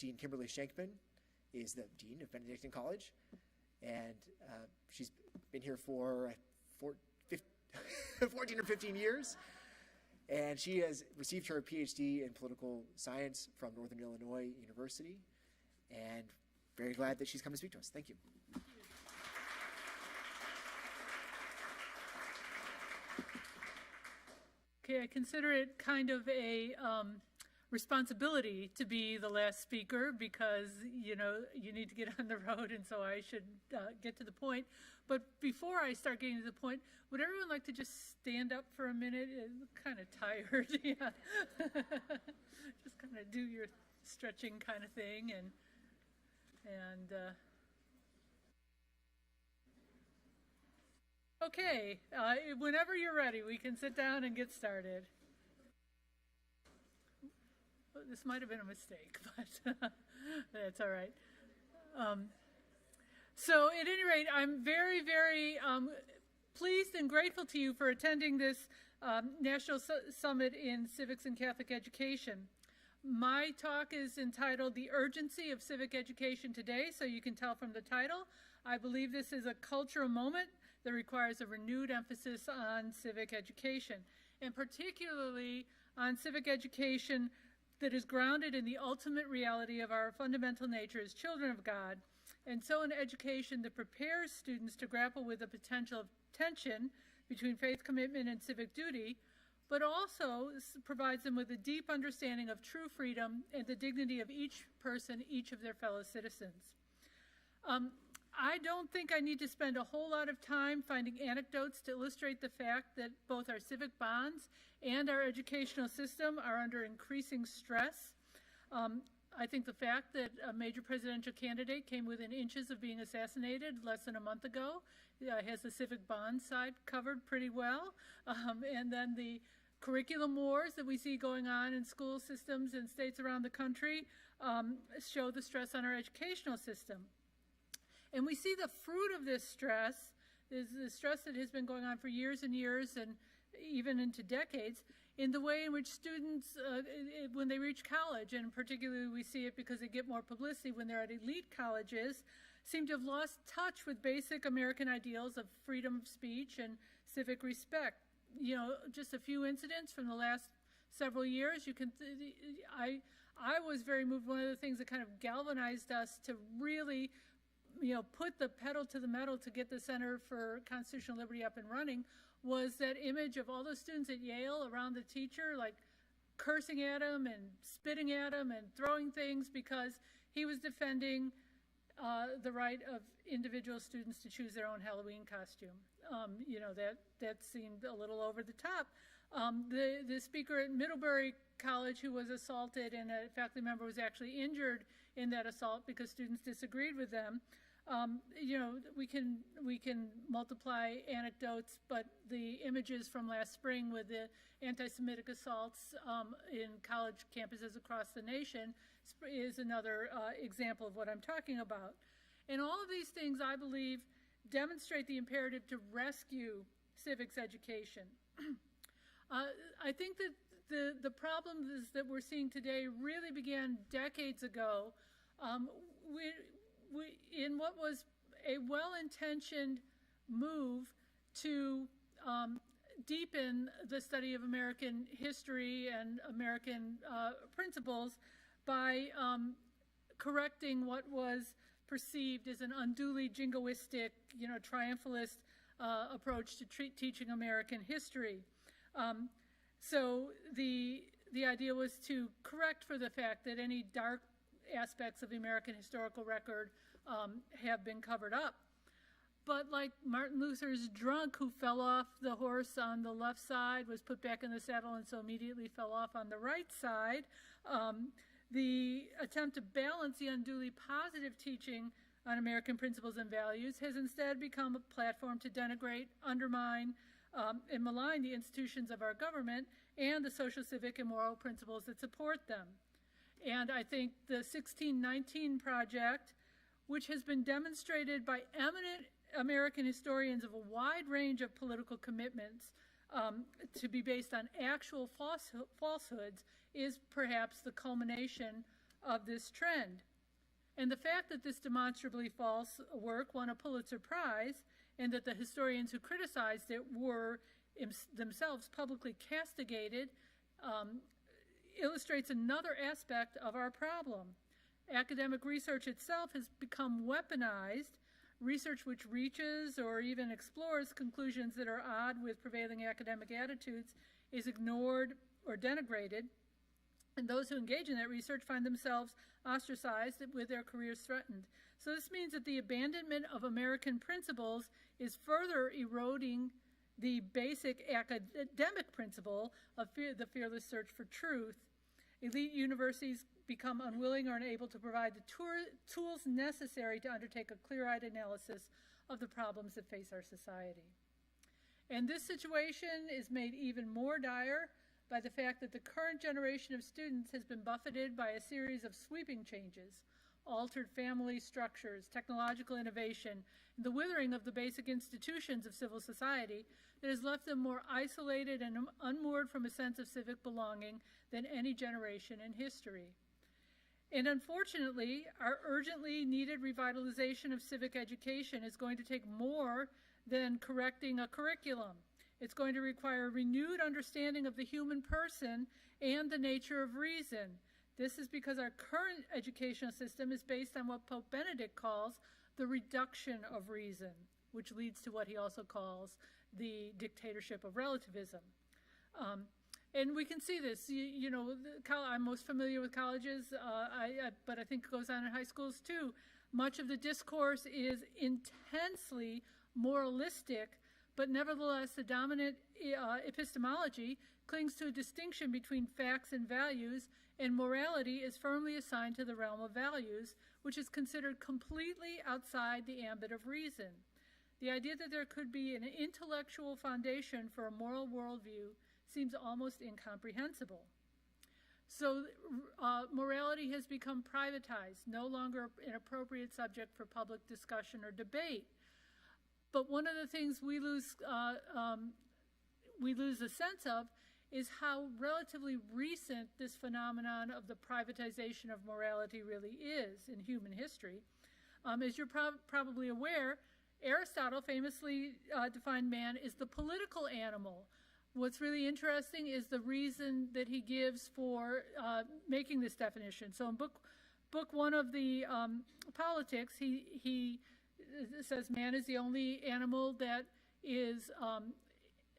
Dean Kimberly Shankman is the Dean of Benedictine College, and she's been here for 14 or 15 years, and she has received her PhD in political science from Northern Illinois University, and very glad that she's come to speak to us. Thank you. Okay, I consider it kind of a responsibility to be the last speaker because, you know, you need to get on the road, and so I should get to the point. But before I start getting to the point, would everyone like to just stand up for a minute? I'm kind of tired, yeah. Just kind of do your stretching kind of thing, and okay, whenever you're ready, we can sit down and get started. This might have been a mistake, but that's all right. So at any rate, I'm very, very pleased and grateful to you for attending this National Summit in Civics and Catholic Education. My talk is entitled The Urgency of Civic Education Today, so you can tell from the title. I believe this is a cultural moment that requires a renewed emphasis on civic education, and particularly on civic education that is grounded in the ultimate reality of our fundamental nature as children of God, and so an education that prepares students to grapple with the potential tension between faith commitment and civic duty, but also provides them with a deep understanding of true freedom and the dignity of each person, each of their fellow citizens. I don't think I need to spend a whole lot of time finding anecdotes to illustrate the fact that both our civic bonds and our educational system are under increasing stress. I think the fact that a major presidential candidate came within inches of being assassinated less than a month ago has the civic bond side covered pretty well. And then the curriculum wars that we see going on in school systems in states around the country show the stress on our educational system. And we see the fruit of this stress, is the stress that has been going on for years and years and even into decades, in the way in which students, when they reach college, and particularly we see it because they get more publicity when they're at elite colleges, seem to have lost touch with basic American ideals of freedom of speech and civic respect. You know, just a few incidents from the last several years. I was very moved. One of the things that kind of galvanized us to really, you know, put the pedal to the metal to get the Center for Constitutional Liberty up and running was that image of all those students at Yale around the teacher, like cursing at him and spitting at him and throwing things because he was defending the right of individual students to choose their own Halloween costume. You know, that seemed a little over the top. The speaker at Middlebury College who was assaulted, and a faculty member was actually injured in that assault because students disagreed with them. You know, we can multiply anecdotes, but the images from last spring with the anti-Semitic assaults in college campuses across the nation is another example of what I'm talking about. And all of these things, I believe, demonstrate the imperative to rescue civics education. I think that the problems that we're seeing today really began decades ago in what was a well-intentioned move to deepen the study of American history and American principles by correcting what was perceived as an unduly jingoistic, you know, triumphalist approach to teaching American history. So the idea was to correct for the fact that any dark aspects of the American historical record have been covered up. But like Martin Luther's drunk who fell off the horse on the left side, was put back in the saddle and so immediately fell off on the right side, the attempt to balance the unduly positive teaching on American principles and values has instead become a platform to denigrate, undermine, and malign the institutions of our government and the social, civic, and moral principles that support them. And I think the 1619 Project, which has been demonstrated by eminent American historians of a wide range of political commitments to be based on actual falsehoods, is perhaps the culmination of this trend. And the fact that this demonstrably false work won a Pulitzer Prize and that the historians who criticized it were themselves publicly castigated illustrates another aspect of our problem. Academic research itself has become weaponized. Research which reaches or even explores conclusions that are odd with prevailing academic attitudes is ignored or denigrated, and those who engage in that research find themselves ostracized with their careers threatened. So this means that the abandonment of American principles is further eroding the basic academic principle of the fearless search for truth. Elite universities become unwilling or unable to provide the tools necessary to undertake a clear-eyed analysis of the problems that face our society. And this situation is made even more dire by the fact that the current generation of students has been buffeted by a series of sweeping changes, altered family structures, technological innovation, and the withering of the basic institutions of civil society that has left them more isolated and unmoored from a sense of civic belonging than any generation in history. And unfortunately, our urgently needed revitalization of civic education is going to take more than correcting a curriculum. It's going to require a renewed understanding of the human person and the nature of reason. This is because our current educational system is based on what Pope Benedict calls the reduction of reason, which leads to what he also calls the dictatorship of relativism. And we can see this, I'm most familiar with colleges, but I think it goes on in high schools too. Much of the discourse is intensely moralistic, but nevertheless the dominant epistemology clings to a distinction between facts and values, and morality is firmly assigned to the realm of values, which is considered completely outside the ambit of reason. The idea that there could be an intellectual foundation for a moral worldview seems almost incomprehensible. So morality has become privatized, no longer an appropriate subject for public discussion or debate. But one of the things we lose a sense of is how relatively recent this phenomenon of the privatization of morality really is in human history. As you're probably aware, Aristotle famously defined man as the political animal. What's really interesting is the reason that he gives for making this definition. So in book one of the Politics, he says man is the only animal that is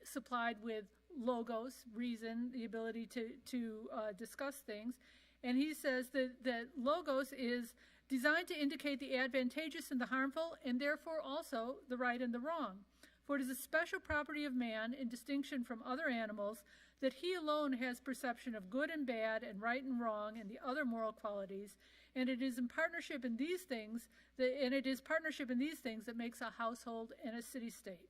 supplied with logos, reason, the ability to discuss things. And he says that logos is designed to indicate the advantageous and the harmful, and therefore also the right and the wrong. For it is a special property of man, in distinction from other animals, that he alone has perception of good and bad and right and wrong and the other moral qualities, and it is partnership in these things that makes a household and a city-state.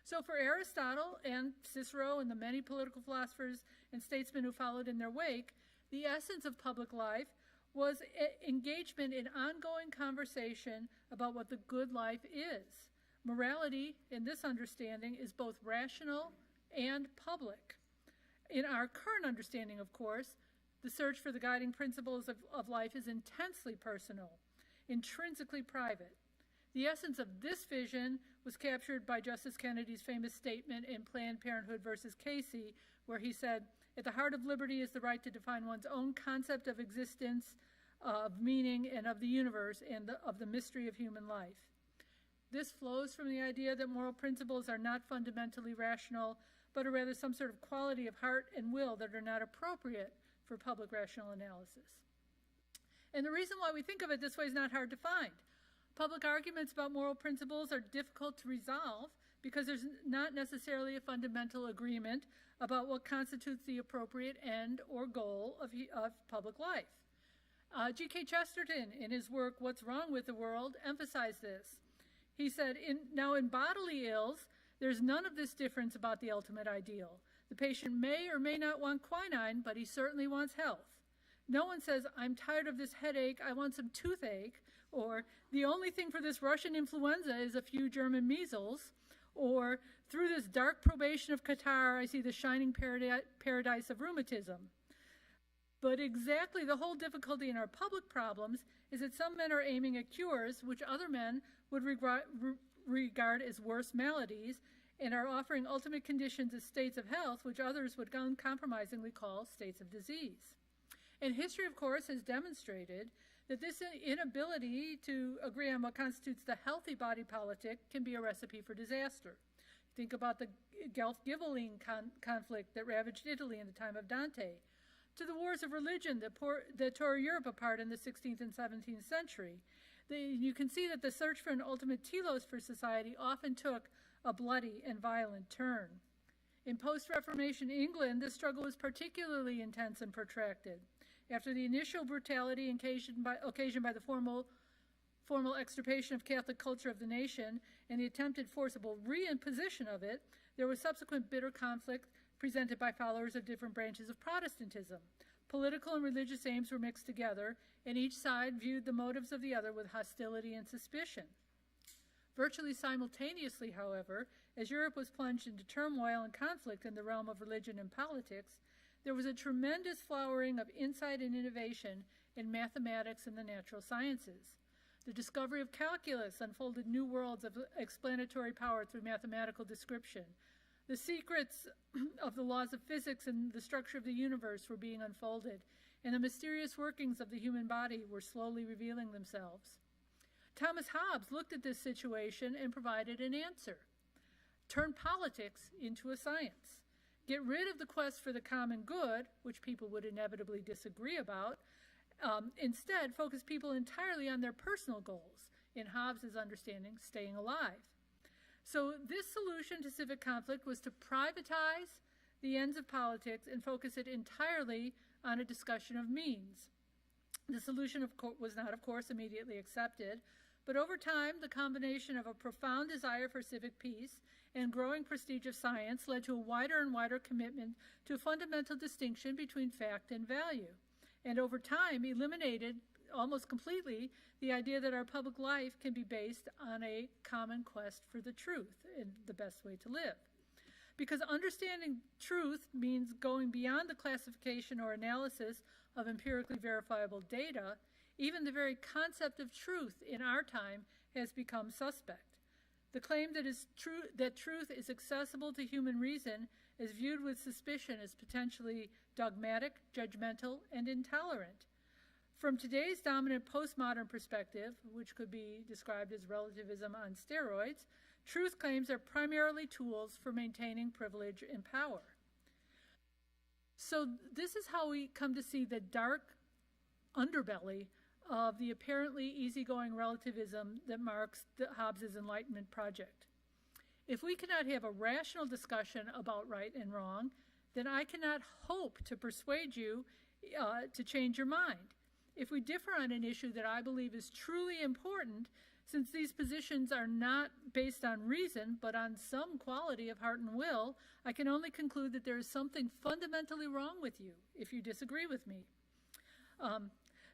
So for Aristotle and Cicero and the many political philosophers and statesmen who followed in their wake, the essence of public life was engagement in ongoing conversation about what the good life is. Morality, in this understanding, is both rational and public. In our current understanding, of course, the search for the guiding principles of life is intensely personal, intrinsically private. The essence of this vision was captured by Justice Kennedy's famous statement in Planned Parenthood versus Casey, where he said, "At the heart of liberty is the right to define one's own concept of existence, of meaning, and of the universe, and of the mystery of human life." This flows from the idea that moral principles are not fundamentally rational, but are rather some sort of quality of heart and will that are not appropriate for public rational analysis. And the reason why we think of it this way is not hard to find. Public arguments about moral principles are difficult to resolve because there's not necessarily a fundamental agreement about what constitutes the appropriate end or goal of public life. G.K. Chesterton, in his work, What's Wrong with the World, emphasized this. He said, now in bodily ills, there's none of this difference about the ultimate ideal. The patient may or may not want quinine, but he certainly wants health. No one says, I'm tired of this headache, I want some toothache, or the only thing for this Russian influenza is a few German measles, or through this dark probation of catarrh, I see the shining paradise of rheumatism. But exactly the whole difficulty in our public problems is that some men are aiming at cures which other men would regard as worse maladies, and are offering ultimate conditions as states of health which others would uncompromisingly call states of disease. And history, of course, has demonstrated that this inability to agree on what constitutes the healthy body politic can be a recipe for disaster. Think about the Guelph-Ghibelline conflict that ravaged Italy in the time of Dante, to the wars of religion that tore Europe apart in the 16th and 17th century. You can see that the search for an ultimate telos for society often took a bloody and violent turn. In post-Reformation England, the struggle was particularly intense and protracted. After the initial brutality occasioned by the formal extirpation of Catholic culture of the nation and the attempted forcible reimposition of it, there was subsequent bitter conflict presented by followers of different branches of Protestantism. Political and religious aims were mixed together, and each side viewed the motives of the other with hostility and suspicion. Virtually simultaneously, however, as Europe was plunged into turmoil and conflict in the realm of religion and politics, there was a tremendous flowering of insight and innovation in mathematics and the natural sciences. The discovery of calculus unfolded new worlds of explanatory power through mathematical description. The secrets of the laws of physics and the structure of the universe were being unfolded, and the mysterious workings of the human body were slowly revealing themselves. Thomas Hobbes looked at this situation and provided an answer. Turn politics into a science. Get rid of the quest for the common good, which people would inevitably disagree about. Instead, focus people entirely on their personal goals, in Hobbes' understanding, staying alive. So this solution to civic conflict was to privatize the ends of politics and focus it entirely on a discussion of means. The solution was not, of course, immediately accepted, but over time, the combination of a profound desire for civic peace and growing prestige of science led to a wider and wider commitment to a fundamental distinction between fact and value, and over time eliminated almost completely the idea that our public life can be based on a common quest for the truth and the best way to live. Because understanding truth means going beyond the classification or analysis of empirically verifiable data. Even the very concept of truth in our time has become suspect. The claim that truth is accessible to human reason is viewed with suspicion as potentially dogmatic, judgmental, and intolerant. From today's dominant postmodern perspective, which could be described as relativism on steroids, truth claims are primarily tools for maintaining privilege and power. So this is how we come to see the dark underbelly of the apparently easygoing relativism that marks Hobbes' Enlightenment project. If we cannot have a rational discussion about right and wrong, then I cannot hope to persuade you to change your mind. If we differ on an issue that I believe is truly important, since these positions are not based on reason, but on some quality of heart and will, I can only conclude that there is something fundamentally wrong with you if you disagree with me.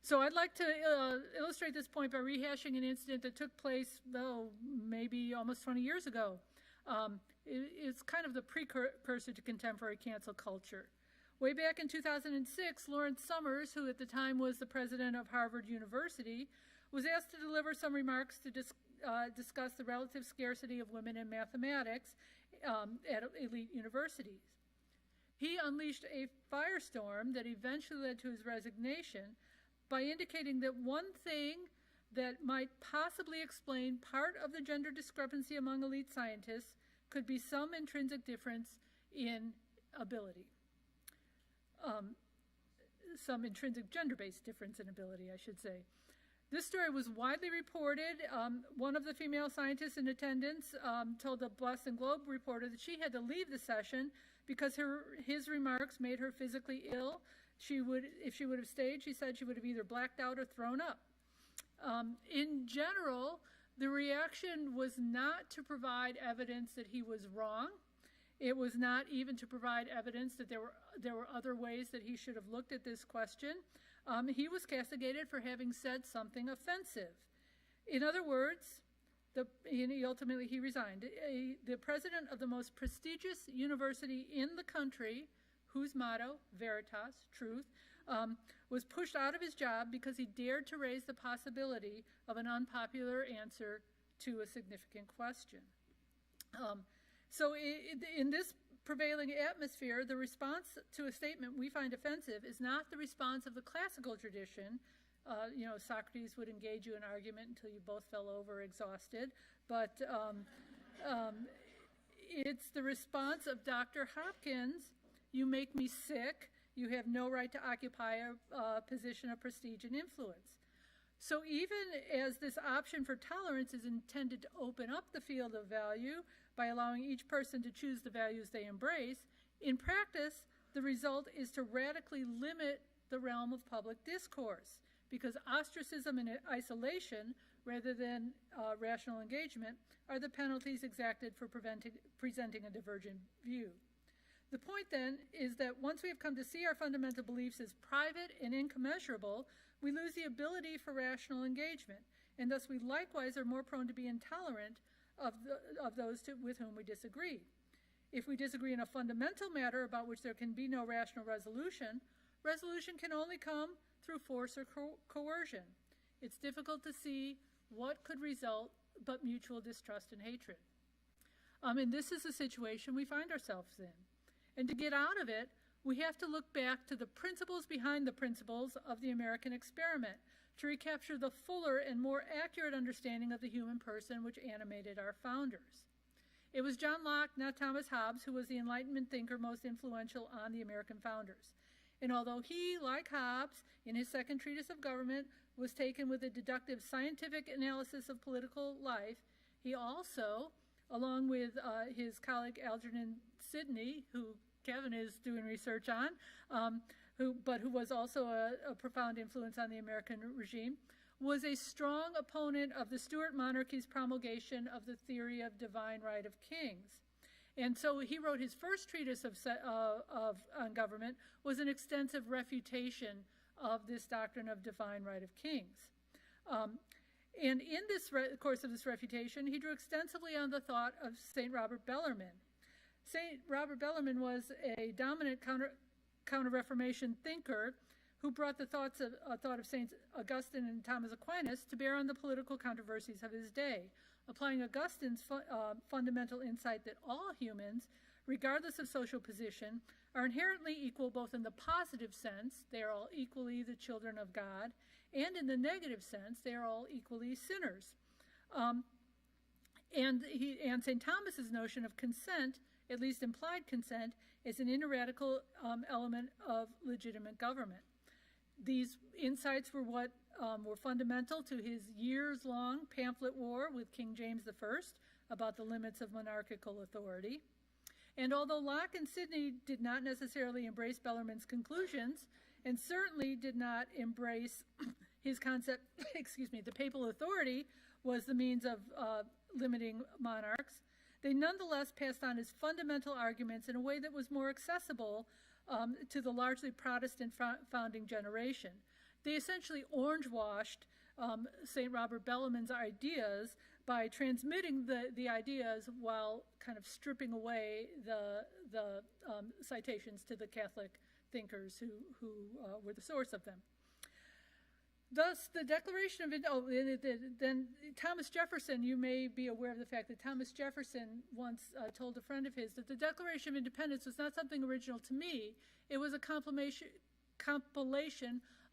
So I'd like to illustrate this point by rehashing an incident that took place, maybe almost 20 years ago. It's kind of the precursor to contemporary cancel culture. Way back in 2006, Lawrence Summers, who at the time was the president of Harvard University, was asked to deliver some remarks to discuss the relative scarcity of women in mathematics at elite universities. He unleashed a firestorm that eventually led to his resignation by indicating that one thing that might possibly explain part of the gender discrepancy among elite scientists could be some intrinsic difference in ability. Some intrinsic gender-based difference in ability, I should say. This story was widely reported. One of the female scientists in attendance told the Boston Globe reporter that she had to leave the session because his remarks made her physically ill. If she would have stayed, she said she would have either blacked out or thrown up. In general, the reaction was not to provide evidence that he was wrong. It was not even to provide evidence that there were other ways that he should have looked at this question. He was castigated for having said something offensive. In other words, ultimately he resigned. The president of the most prestigious university in the country, whose motto, veritas, truth, was pushed out of his job because he dared to raise the possibility of an unpopular answer to a significant question. So in this prevailing atmosphere, the response to a statement we find offensive is not the response of the classical tradition. Socrates would engage you in argument until you both fell over exhausted, but it's the response of Dr. Hopkins, you make me sick, you have no right to occupy a position of prestige and influence. So even as this option for tolerance is intended to open up the field of value by allowing each person to choose the values they embrace, in practice, the result is to radically limit the realm of public discourse, because ostracism and isolation, rather than rational engagement, are the penalties exacted for presenting a divergent view. The point then is that once we have come to see our fundamental beliefs as private and incommensurable, we lose the ability for rational engagement, and thus we likewise are more prone to be intolerant of those with whom we disagree. If we disagree in a fundamental matter about which there can be no rational resolution, resolution can only come through force or coercion. It's difficult to see what could result but mutual distrust and hatred. And this is the situation we find ourselves in. And to get out of it, we have to look back to the principles behind the principles of the American experiment to recapture the fuller and more accurate understanding of the human person which animated our founders. It was John Locke, not Thomas Hobbes, who was the Enlightenment thinker most influential on the American founders. And although he, like Hobbes, in his second treatise of government, was taken with a deductive scientific analysis of political life, he also, along with his colleague Algernon Sidney, who Kevin is doing research on, who was also a profound influence on the American regime, was a strong opponent of the Stuart monarchy's promulgation of the theory of divine right of kings. And so he wrote his first treatise on government was an extensive refutation of this doctrine of divine right of kings. And in this course of this refutation, he drew extensively on the thought of St. Robert Bellarmine. St. Robert Bellarmine was a dominant counter-Reformation thinker who brought the thought of Saints Augustine and Thomas Aquinas to bear on the political controversies of his day, applying Augustine's fundamental insight that all humans, regardless of social position, are inherently equal both in the positive sense, they are all equally the children of God, and in the negative sense, they are all equally sinners. And St. Thomas's notion of consent, at least implied consent, is an ineradicable element of legitimate government. These insights were what were fundamental to his years-long pamphlet war with King James I about the limits of monarchical authority. And although Locke and Sidney did not necessarily embrace Bellarmine's conclusions, and certainly did not embrace his concept, the papal authority was the means of limiting monarchs, they nonetheless passed on his fundamental arguments in a way that was more accessible to the largely Protestant founding generation. They essentially orange-washed St. Robert Bellarmine's ideas by transmitting the ideas while kind of stripping away the citations to the Catholic thinkers who were the source of them. Thus, the Declaration of then Thomas Jefferson, you may be aware of the fact that Thomas Jefferson once told a friend of his that the Declaration of Independence was not something original to me. It was a compilation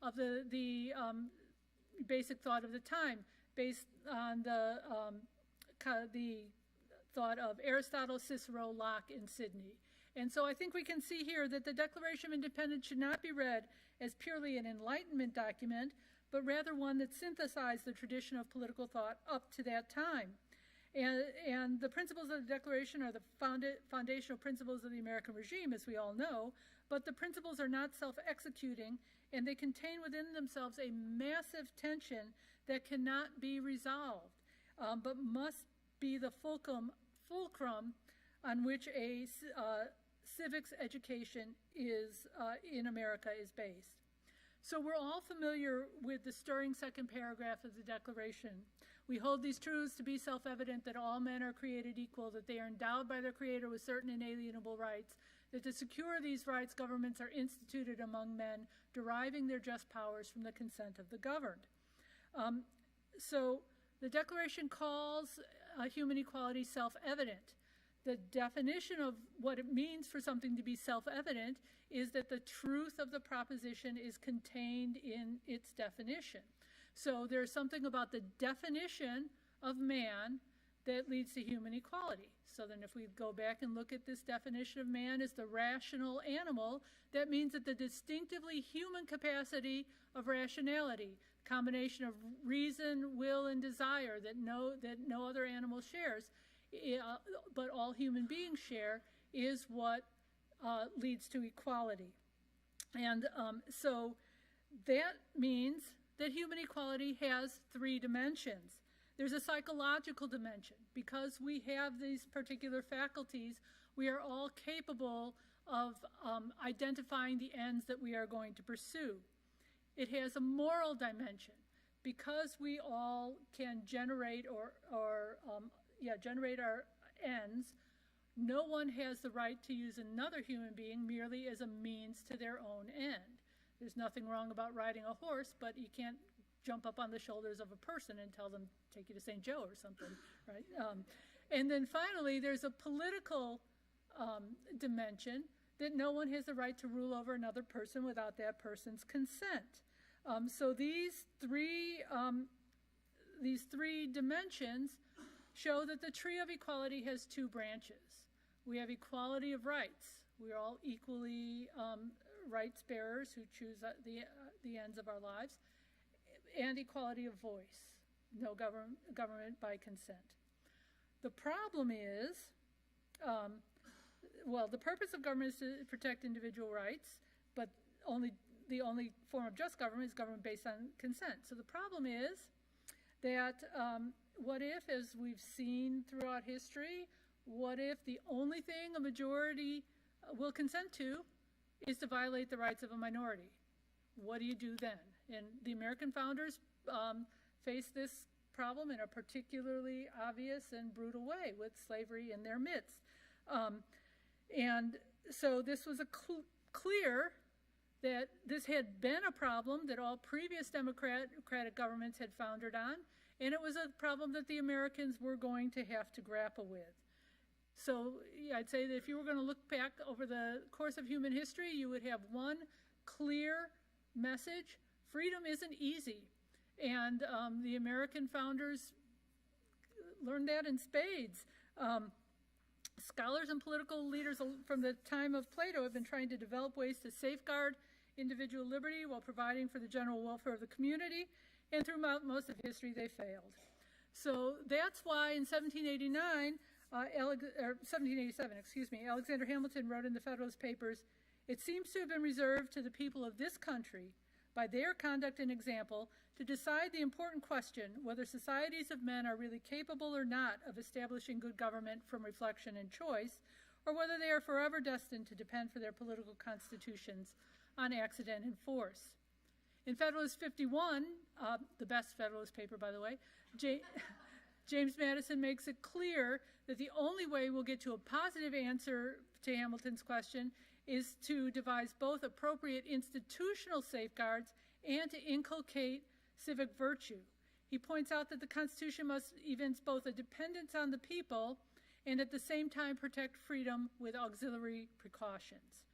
of the basic thought of the time, based on the thought of Aristotle, Cicero, Locke, and Sidney. And so I think we can see here that the Declaration of Independence should not be read as purely an Enlightenment document, but rather one that synthesized the tradition of political thought up to that time. And the principles of the Declaration are the foundational principles of the American regime, as we all know, but the principles are not self-executing, and they contain within themselves a massive tension that cannot be resolved, but must be the fulcrum on which a civics education in America is based. So we're all familiar with the stirring second paragraph of the Declaration. We hold these truths to be self-evident, that all men are created equal, that they are endowed by their Creator with certain inalienable rights, that to secure these rights, governments are instituted among men, deriving their just powers from the consent of the governed. So the Declaration calls human equality self-evident. The definition of what it means for something to be self-evident is that the truth of the proposition is contained in its definition. So there's something about the definition of man that leads to human equality. So then if we go back and look at this definition of man as the rational animal, that means that the distinctively human capacity of rationality, combination of reason, will, and desire that no other animal shares, but all human beings share, is what leads to equality. And so that means that human equality has three dimensions. There's a psychological dimension. Because we have these particular faculties, we are all capable of identifying the ends that we are going to pursue. It has a moral dimension. Because we all can generate generate our ends, no one has the right to use another human being merely as a means to their own end. There's nothing wrong about riding a horse, but you can't jump up on the shoulders of a person and tell them, take you to St. Joe or something, right? And then finally, there's a political dimension that no one has the right to rule over another person without that person's consent. So these three dimensions show that the tree of equality has two branches. We have equality of rights. We are all equally rights bearers who choose the ends of our lives, and equality of voice. No government by consent. The problem is, the purpose of government is to protect individual rights, but the only form of just government is government based on consent. So the problem is that what if, as we've seen throughout history, what if the only thing a majority will consent to is to violate the rights of a minority? What do you do then? And the American founders faced this problem in a particularly obvious and brutal way with slavery in their midst. And so this was clear that this had been a problem that all previous democratic governments had foundered on, and it was a problem that the Americans were going to have to grapple with. So I'd say that if you were going to look back over the course of human history, you would have one clear message: freedom isn't easy. And the American founders learned that in spades. Scholars and political leaders from the time of Plato have been trying to develop ways to safeguard individual liberty while providing for the general welfare of the community, and throughout most of history they failed. So that's why in 1787, Alexander Hamilton wrote in the Federalist Papers, "It seems to have been reserved to the people of this country, by their conduct and example, to decide the important question whether societies of men are really capable or not of establishing good government from reflection and choice, or whether they are forever destined to depend for their political constitutions on accident and force." In Federalist 51, the best Federalist paper, by the way, James Madison makes it clear that the only way we'll get to a positive answer to Hamilton's question is to devise both appropriate institutional safeguards and to inculcate civic virtue. He points out that the Constitution must evince both a dependence on the people and at the same time protect freedom with auxiliary precautions.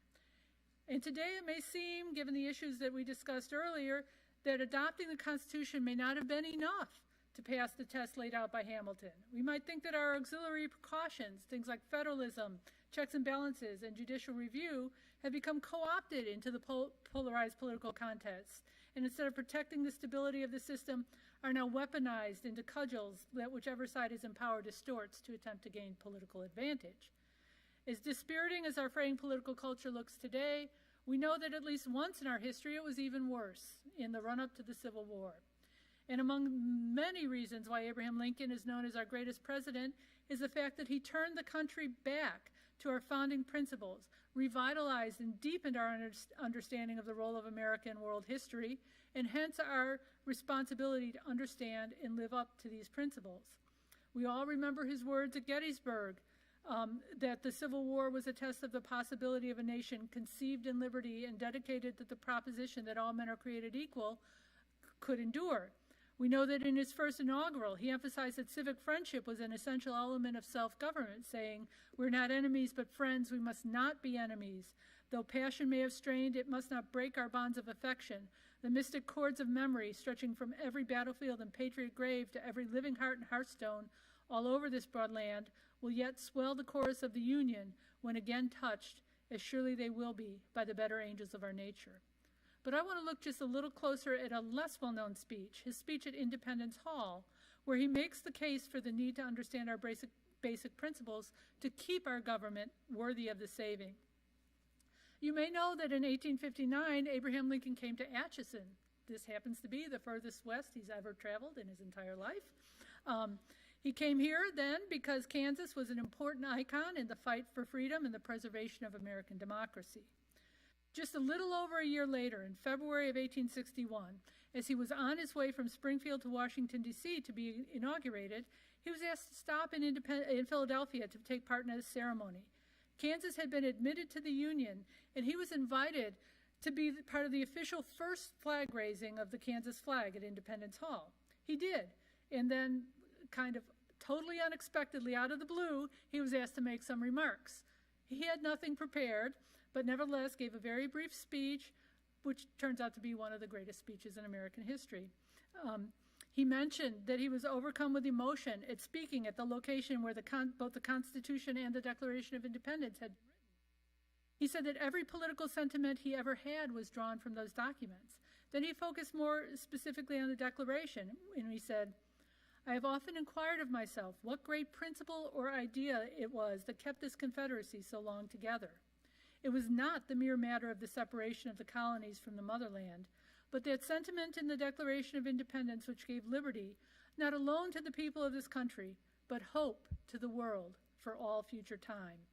And today it may seem, given the issues that we discussed earlier, that adopting the Constitution may not have been enough to pass the test laid out by Hamilton. We might think that our auxiliary precautions, things like federalism, checks and balances, and judicial review, have become co-opted into the polarized political contest, and instead of protecting the stability of the system, are now weaponized into cudgels that whichever side is in power distorts to attempt to gain political advantage. As dispiriting as our fraying political culture looks today, we know that at least once in our history it was even worse, in the run-up to the Civil War. And among many reasons why Abraham Lincoln is known as our greatest president is the fact that he turned the country back to our founding principles, revitalized and deepened our understanding of the role of America in world history, and hence our responsibility to understand and live up to these principles. We all remember his words at Gettysburg, that the Civil War was a test of the possibility of a nation conceived in liberty and dedicated to the proposition that all men are created equal could endure. We know that in his first inaugural, he emphasized that civic friendship was an essential element of self-government, saying, "We're not enemies but friends, we must not be enemies. Though passion may have strained, it must not break our bonds of affection. The mystic cords of memory, stretching from every battlefield and patriot grave to every living heart and hearthstone all over this broad land, will yet swell the chorus of the Union when again touched, as surely they will be, by the better angels of our nature." But I want to look just a little closer at a less well-known speech, his speech at Independence Hall, where he makes the case for the need to understand our basic principles to keep our government worthy of the saving. You may know that in 1859, Abraham Lincoln came to Atchison. This happens to be the furthest west he's ever traveled in his entire life. He came here then because Kansas was an important icon in the fight for freedom and the preservation of American democracy. Just a little over a year later, in February of 1861, as he was on his way from Springfield to Washington, D.C. to be inaugurated, he was asked to stop in Philadelphia to take part in a ceremony. Kansas had been admitted to the Union, and he was invited to be part of the official first flag raising of the Kansas flag at Independence Hall. He did, and then kind of totally unexpectedly out of the blue, he was asked to make some remarks. He had nothing prepared, but nevertheless gave a very brief speech, which turns out to be one of the greatest speeches in American history. He mentioned that he was overcome with emotion at speaking at the location where both the Constitution and the Declaration of Independence had been written. He said that every political sentiment he ever had was drawn from those documents. Then he focused more specifically on the Declaration, and he said, "I have often inquired of myself what great principle or idea it was that kept this Confederacy so long together. It was not the mere matter of the separation of the colonies from the motherland, but that sentiment in the Declaration of Independence which gave liberty, not alone to the people of this country, but hope to the world for all future time."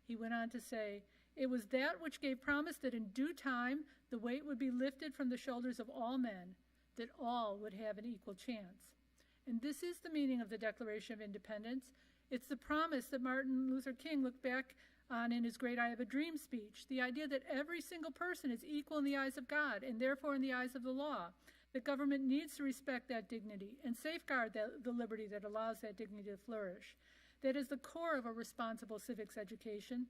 He went on to say, "It was that which gave promise that in due time the weight would be lifted from the shoulders of all men, that all would have an equal chance." And this is the meaning of the Declaration of Independence. It's the promise that Martin Luther King looked back on in his great I Have a Dream speech, the idea that every single person is equal in the eyes of God and therefore in the eyes of the law, that government needs to respect that dignity and safeguard the liberty that allows that dignity to flourish. That is the core of a responsible civics education,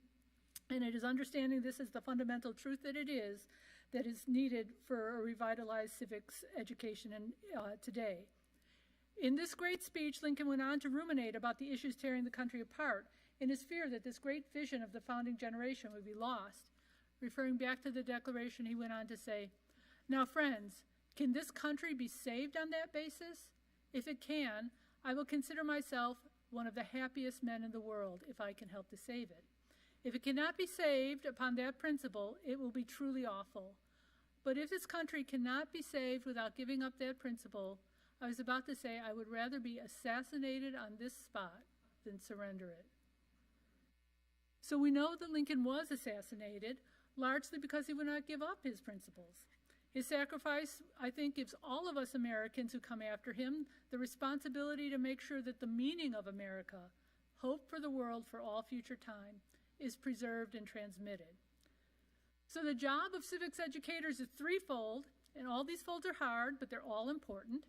and it is understanding this as the fundamental truth that is needed for a revitalized civics education today. In this great speech, Lincoln went on to ruminate about the issues tearing the country apart, in his fear that this great vision of the founding generation would be lost. Referring back to the Declaration, he went on to say, "Now, friends, can this country be saved on that basis? If it can, I will consider myself one of the happiest men in the world if I can help to save it. If it cannot be saved upon that principle, it will be truly awful. But if this country cannot be saved without giving up that principle, I was about to say I would rather be assassinated on this spot than surrender it." So we know that Lincoln was assassinated, largely because he would not give up his principles. His sacrifice, I think, gives all of us Americans who come after him the responsibility to make sure that the meaning of America, hope for the world for all future time, is preserved and transmitted. So the job of civics educators is threefold, and all these folds are hard, but they're all important.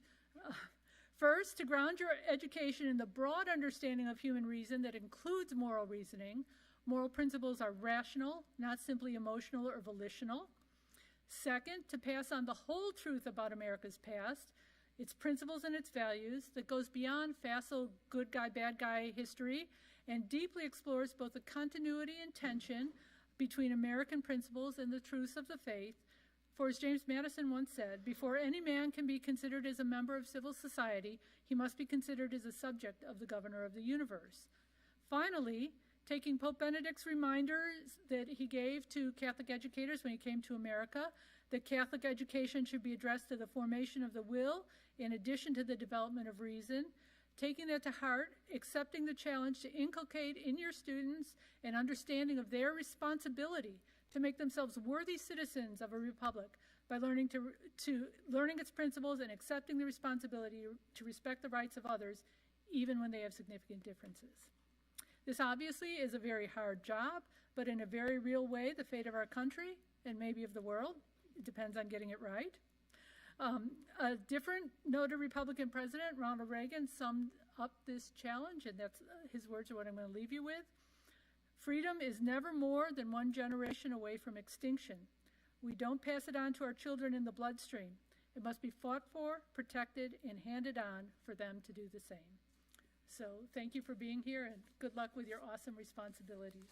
First, to ground your education in the broad understanding of human reason that includes moral reasoning. Moral principles are rational, not simply emotional or volitional. Second, to pass on the whole truth about America's past, its principles and its values, that goes beyond facile good guy, bad guy history and deeply explores both the continuity and tension between American principles and the truths of the faith. For as James Madison once said, before any man can be considered as a member of civil society, he must be considered as a subject of the governor of the universe. Finally, taking Pope Benedict's reminders that he gave to Catholic educators when he came to America, that Catholic education should be addressed to the formation of the will in addition to the development of reason, taking that to heart, accepting the challenge to inculcate in your students an understanding of their responsibility to make themselves worthy citizens of a republic by learning its principles and accepting the responsibility to respect the rights of others, even when they have significant differences. This obviously is a very hard job, but in a very real way, the fate of our country and maybe of the world, it depends on getting it right. A different noted Republican president, Ronald Reagan, summed up this challenge, and that's his words are what I'm going to leave you with. Freedom is never more than one generation away from extinction. We don't pass it on to our children in the bloodstream. It must be fought for, protected, and handed on for them to do the same. So thank you for being here, and good luck with your awesome responsibilities.